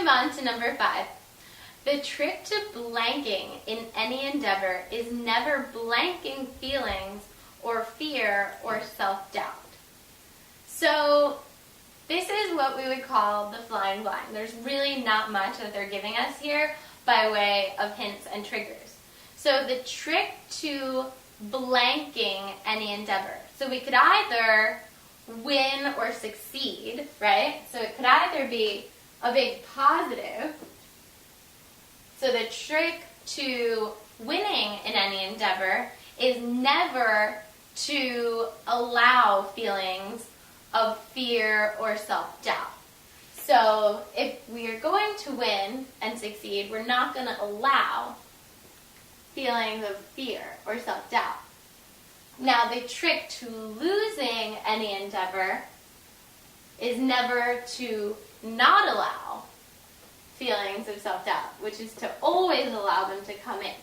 move on to number 5. The trick to blanking in any endeavor is never blanking feelings or fear or self-doubt. So this is what we would call the flying blind. There's really not much that they're giving us here by way of hints and triggers. So the trick to blanking any endeavor. So we could either win or succeed, right? So it could either be a big positive. So the trick to winning in any endeavor is never to allow feelings of fear or self-doubt. So if we are going to win and succeed, we're not going to allow feelings of fear or self-doubt. Now, the trick to losing any endeavor is never to not allow feelings of self-doubt, which is to always allow them to come in.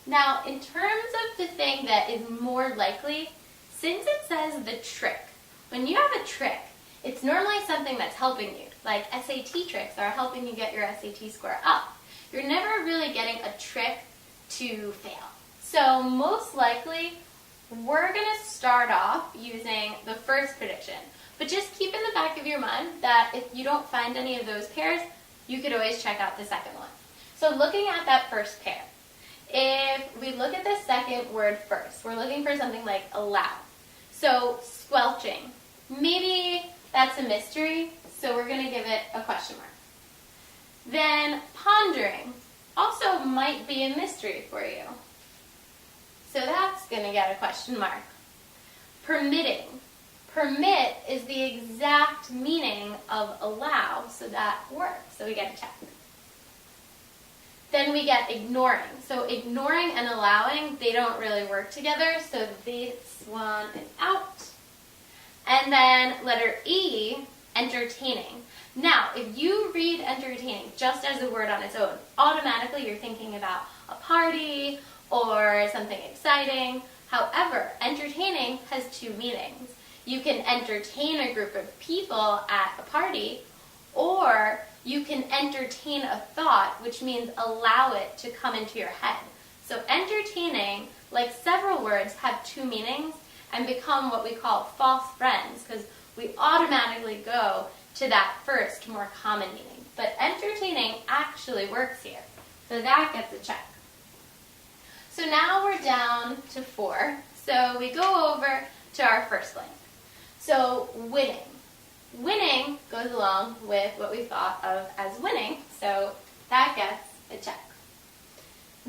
Now, in terms of the thing that is more likely, since it says the trick, when you have a trick, it's normally something that's helping you, like SAT tricks are helping you get your SAT score up. You're never really getting a trick to fail. So most likely, we're going to start off using the first prediction. But just keep in the back of your mind that if you don't find any of those pairs, you could always check out the second one. So looking at that first pair, if we look at the second word first, we're looking for something like allow. So squelching, maybe that's a mystery, so we're going to give it a question mark. Then pondering, also might be a mystery for you. So that's going to get a question mark. Permitting. Permit is the exact meaning of allow, so that works. So we get a check. Then we get ignoring. So ignoring and allowing, they don't really work together, so this one is out. And then letter E, entertaining. Now, if you read entertaining just as a word on its own, automatically you're thinking about a party or something exciting. However, entertaining has two meanings. You can entertain a group of people at a party, or you can entertain a thought, which means allow it to come into your head. So entertaining, like several words, have two meanings and become what we call false friends, because we automatically go to that first, more common meaning. But entertaining actually works here. So that gets a check. So now we're down to 4. So we go over to our first blank. So winning. Winning goes along with what we thought of as winning, so that gets a check.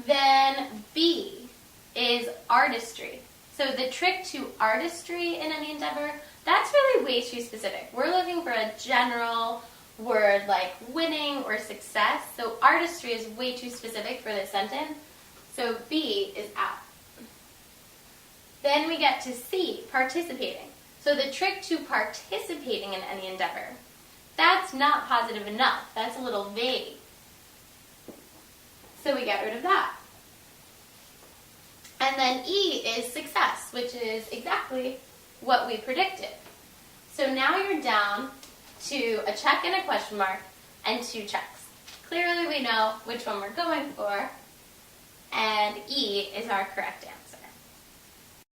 Then B is artistry. So the trick to artistry in any endeavor, that's really way too specific. We're looking for a general word like winning or success, so artistry is way too specific for this sentence, so B is out. Then we get to C, participating. So the trick to participating in any endeavor, that's not positive enough. That's a little vague. So we get rid of that. And then E is success, which is exactly what we predicted. So now you're down to a check and a question mark and 2 checks. Clearly we know which one we're going for, and E is our correct answer.